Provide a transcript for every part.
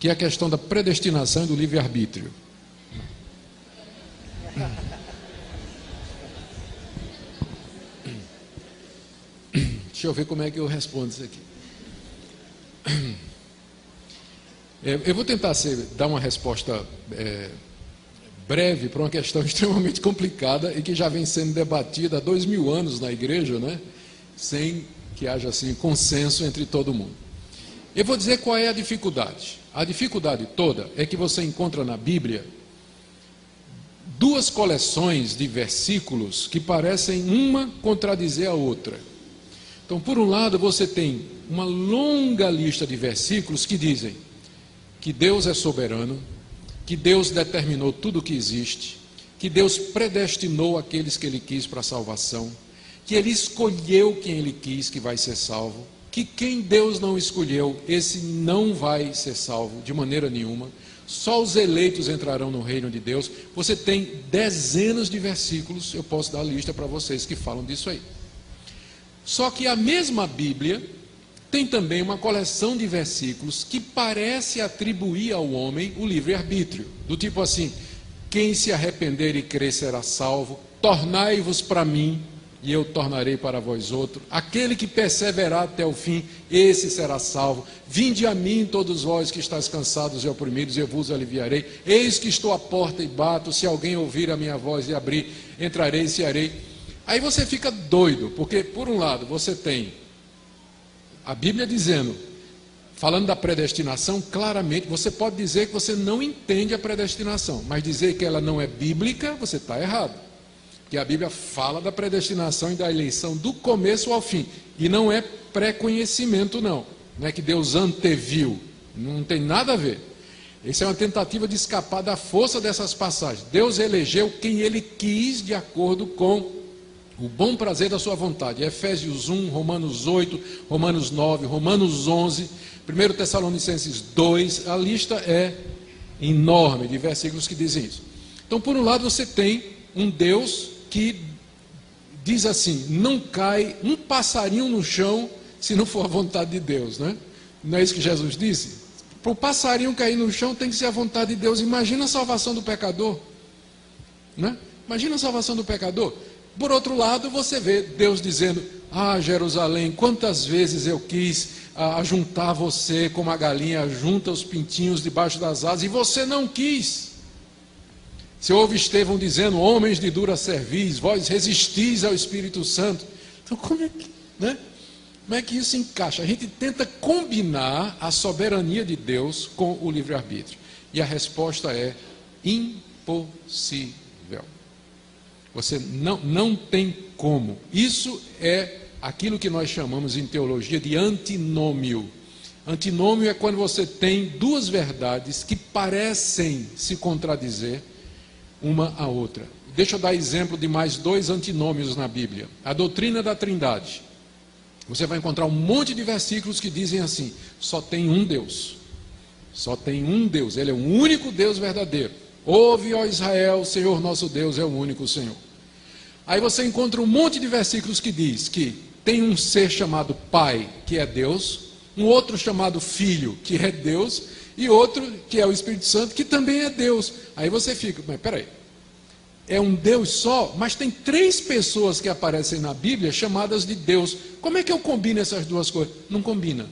que é a questão da predestinação e do livre-arbítrio. Deixa eu ver como é que eu respondo isso aqui. Eu vou tentar dar uma resposta breve para uma questão extremamente complicada e que já vem sendo debatida há 2000 anos na igreja, né? Sem que haja assim consenso entre todo mundo. Eu vou dizer qual é a dificuldade. A dificuldade toda é que você encontra na Bíblia duas coleções de versículos que parecem uma contradizer a outra. Então, por um lado, você tem uma longa lista de versículos que dizem que Deus é soberano, que Deus determinou tudo o que existe, que Deus predestinou aqueles que Ele quis para a salvação, que Ele escolheu quem Ele quis que vai ser salvo, que quem Deus não escolheu, esse não vai ser salvo de maneira nenhuma, só os eleitos entrarão no reino de Deus. Você tem dezenas de versículos, eu posso dar a lista para vocês que falam disso aí. Só que a mesma Bíblia tem também uma coleção de versículos que parece atribuir ao homem o livre-arbítrio, do tipo assim: quem se arrepender e crer será salvo, tornai-vos para mim e eu tornarei para vós outro, aquele que perseverar até o fim, esse será salvo. Vinde a mim todos vós que estáis cansados e oprimidos, eu vos aliviarei. Eis que estou à porta e bato, se alguém ouvir a minha voz e abrir, entrarei e cearei. Aí você fica doido, porque por um lado você tem a Bíblia dizendo, falando da predestinação, claramente, você pode dizer que você não entende a predestinação, mas dizer que ela não é bíblica, você está errado. Porque a Bíblia fala da predestinação e da eleição do começo ao fim, e não é pré-conhecimento não é que Deus anteviu, não tem nada a ver. Isso é uma tentativa de escapar da força dessas passagens. Deus elegeu quem Ele quis de acordo com o bom prazer da sua vontade. Efésios 1, Romanos 8, Romanos 9, Romanos 11, 1 Tessalonicenses 2, a lista é enorme de versículos que dizem isso. Então, por um lado, você tem um Deus que diz assim: não cai um passarinho no chão se não for a vontade de Deus, né? Não é isso que Jesus disse? Para o passarinho cair no chão tem que ser a vontade de Deus. Imagina a salvação do pecador, né? Imagina a salvação do pecador. Por outro lado, você vê Deus dizendo: ah, Jerusalém, quantas vezes eu quis ajuntar você como a galinha junta os pintinhos debaixo das asas, e você não quis. Você ouve Estevão dizendo: homens de dura cerviz, vós resistis ao Espírito Santo. Então como é que isso encaixa? A gente tenta combinar a soberania de Deus com o livre-arbítrio, e a resposta é impossível. Você não tem como. Isso é aquilo que nós chamamos em teologia de antinômio. Antinômio é quando você tem duas verdades que parecem se contradizer uma à outra. Deixa eu dar exemplo de mais dois antinômios na Bíblia. A doutrina da Trindade. Você vai encontrar um monte de versículos que dizem assim: só tem um Deus. Só tem um Deus. Ele é o único Deus verdadeiro. Ouve, ó Israel, o Senhor nosso Deus é o único Senhor. Aí você encontra um monte de versículos que diz que tem um ser chamado Pai, que é Deus, um outro chamado Filho, que é Deus, e outro que é o Espírito Santo, que também é Deus. Aí você fica: mas peraí, é um Deus só, mas tem três pessoas que aparecem na Bíblia chamadas de Deus. Como é que eu combino essas duas coisas? Não combina.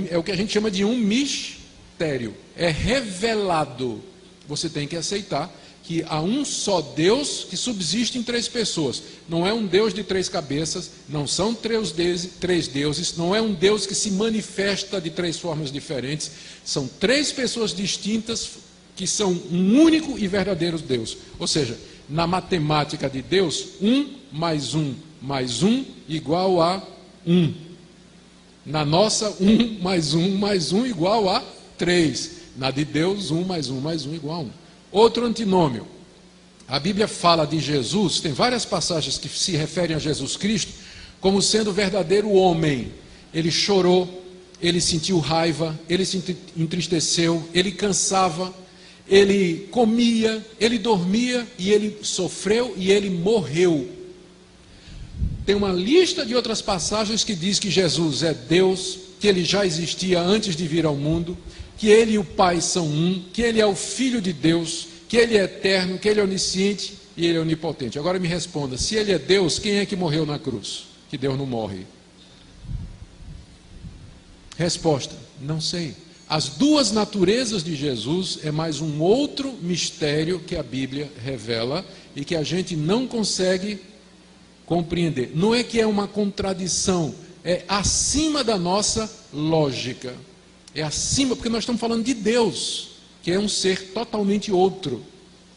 É o que a gente chama de um mistério. É revelado. Você tem que aceitar que há um só Deus que subsiste em três pessoas. Não é um Deus de três cabeças, não são três deuses, não é um Deus que se manifesta de três formas diferentes. São três pessoas distintas que são um único e verdadeiro Deus. Ou seja, na matemática de Deus, 1 mais 1 mais 1 igual a 1. Na nossa, 1 mais 1 mais 1 igual a 3. Na de Deus, 1 mais 1 mais 1 igual a 1. Outro antinômio. A Bíblia fala de Jesus, tem várias passagens que se referem a Jesus Cristo como sendo o verdadeiro homem. Ele chorou, ele sentiu raiva, ele se entristeceu, ele cansava, ele comia, ele dormia, e ele sofreu e ele morreu. Tem uma lista de outras passagens que diz que Jesus é Deus, que ele já existia antes de vir ao mundo, que ele e o Pai são um, que ele é o Filho de Deus, que ele é eterno, que ele é onisciente e ele é onipotente. Agora me responda, se ele é Deus, quem é que morreu na cruz? Que Deus não morre. Resposta, não sei. As duas naturezas de Jesus é mais um outro mistério que a Bíblia revela e que a gente não consegue compreender. Não é que é uma contradição, é acima da nossa lógica. É acima, porque nós estamos falando de Deus, que é um ser totalmente outro.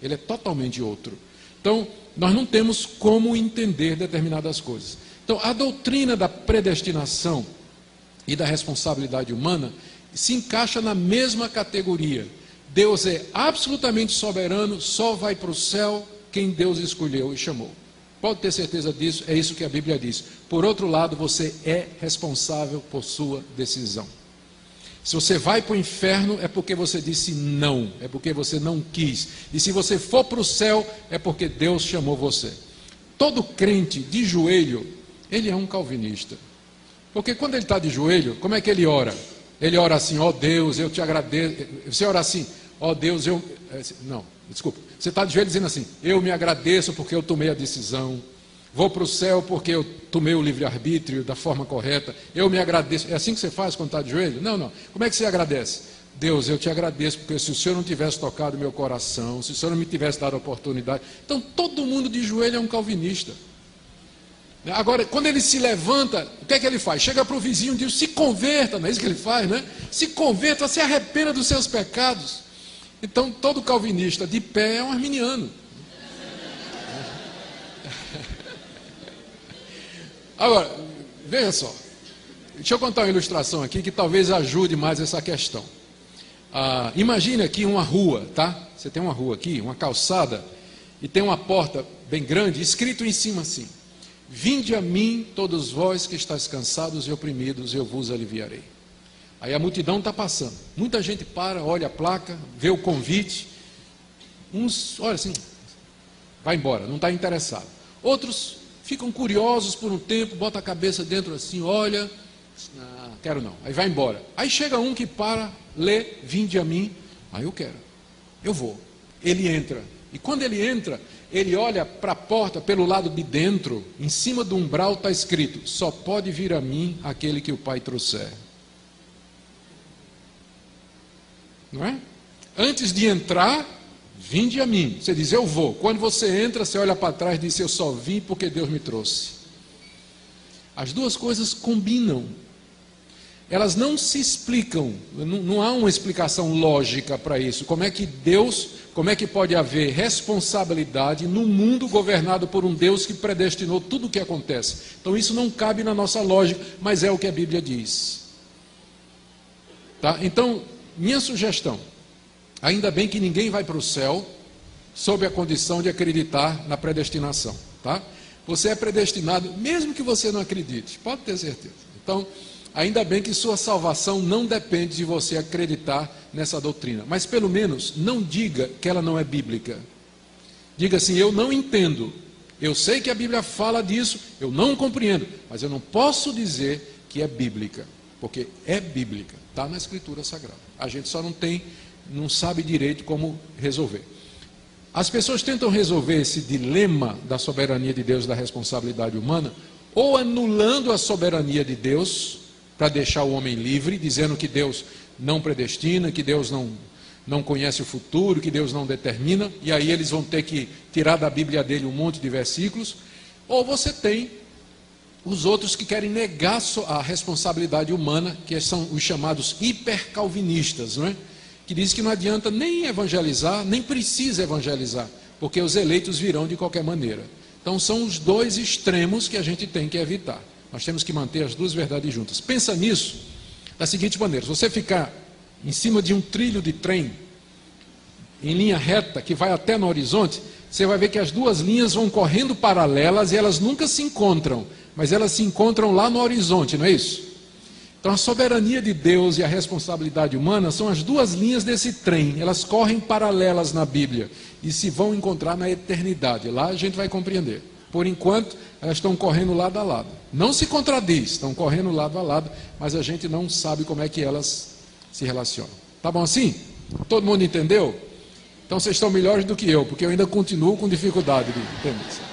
Ele é totalmente outro. Então, nós não temos como entender determinadas coisas. Então, a doutrina da predestinação e da responsabilidade humana se encaixa na mesma categoria. Deus é absolutamente soberano, só vai para o céu quem Deus escolheu e chamou. Pode ter certeza disso, é isso que a Bíblia diz. Por outro lado, você é responsável por sua decisão. Se você vai para o inferno, é porque você disse não, é porque você não quis. E se você for para o céu, é porque Deus chamou você. Todo crente de joelho, ele é um calvinista. Porque quando ele está de joelho, como é que ele ora? Ele ora assim, ó Deus, eu te agradeço. Você ora assim, ó Deus, eu... Não, desculpa. Você está de joelho dizendo assim, eu me agradeço porque eu tomei a decisão. Vou para o céu porque eu tomei o livre-arbítrio da forma correta. Eu me agradeço. É assim que você faz quando está de joelho? Não, não. Como é que você agradece? Deus, eu te agradeço porque se o Senhor não tivesse tocado meu coração, se o Senhor não me tivesse dado a oportunidade. Então, todo mundo de joelho é um calvinista. Agora, quando ele se levanta, o que é que ele faz? Chega para o vizinho e diz, se converta, não é isso que ele faz, né? Se converta, se arrependa dos seus pecados. Então, todo calvinista de pé é um arminiano. Agora, veja só, deixa eu contar uma ilustração aqui que talvez ajude mais essa questão. Imagine aqui uma rua, tá? Você tem uma rua aqui, uma calçada, e tem uma porta bem grande, escrito em cima assim, vinde a mim todos vós que estáis cansados e oprimidos, eu vos aliviarei. Aí a multidão está passando, muita gente para, olha a placa, vê o convite, uns, olha assim, vai embora, não está interessado. Outros ficam curiosos por um tempo, bota a cabeça dentro assim, olha, não, quero não, aí vai embora. Aí chega um que para, lê, vinde a mim, aí eu quero, eu vou. Ele entra, e quando ele entra, ele olha para a porta pelo lado de dentro, em cima do umbral está escrito, só pode vir a mim aquele que o Pai trouxer. Não é? Antes de entrar, vinde a mim. Você diz, eu vou. Quando você entra, você olha para trás e diz, eu só vim porque Deus me trouxe. As duas coisas combinam. Elas não se explicam. Não há uma explicação lógica para isso. Como é que pode haver responsabilidade num mundo governado por um Deus que predestinou tudo o que acontece? Então isso não cabe na nossa lógica, mas é o que a Bíblia diz. Tá? Então, minha sugestão, ainda bem que ninguém vai para o céu sob a condição de acreditar na predestinação, tá? Você é predestinado, mesmo que você não acredite, pode ter certeza. Então, ainda bem que sua salvação não depende de você acreditar nessa doutrina. Mas pelo menos não diga que ela não é bíblica. Diga assim, eu não entendo. Eu sei que a Bíblia fala disso, eu não compreendo, mas eu não posso dizer que é bíblica, porque é bíblica, está na Escritura Sagrada. A gente só não sabe direito como resolver. As pessoas tentam resolver esse dilema da soberania de Deus e da responsabilidade humana, ou anulando a soberania de Deus, para deixar o homem livre, dizendo que Deus não predestina, que Deus não conhece o futuro, que Deus não determina, e aí eles vão ter que tirar da Bíblia dele um monte de versículos, ou você tem os outros que querem negar a responsabilidade humana, que são os chamados hipercalvinistas, não é? Que diz que não adianta nem evangelizar, nem precisa evangelizar, porque os eleitos virão de qualquer maneira. Então são os dois extremos que a gente tem que evitar. Nós temos que manter as duas verdades juntas. Pensa nisso da seguinte maneira, se você ficar em cima de um trilho de trem, em linha reta, que vai até no horizonte, você vai ver que as duas linhas vão correndo paralelas e elas nunca se encontram, mas elas se encontram lá no horizonte, não é isso? Então a soberania de Deus e a responsabilidade humana são as duas linhas desse trem, elas correm paralelas na Bíblia e se vão encontrar na eternidade, lá a gente vai compreender, Por enquanto, elas estão correndo lado a lado. Não se contradiz, estão correndo lado a lado, mas a gente não sabe como é que elas se relacionam. Tá bom assim? Todo mundo entendeu? Então vocês estão melhores do que eu, porque eu ainda continuo com dificuldade de entender isso.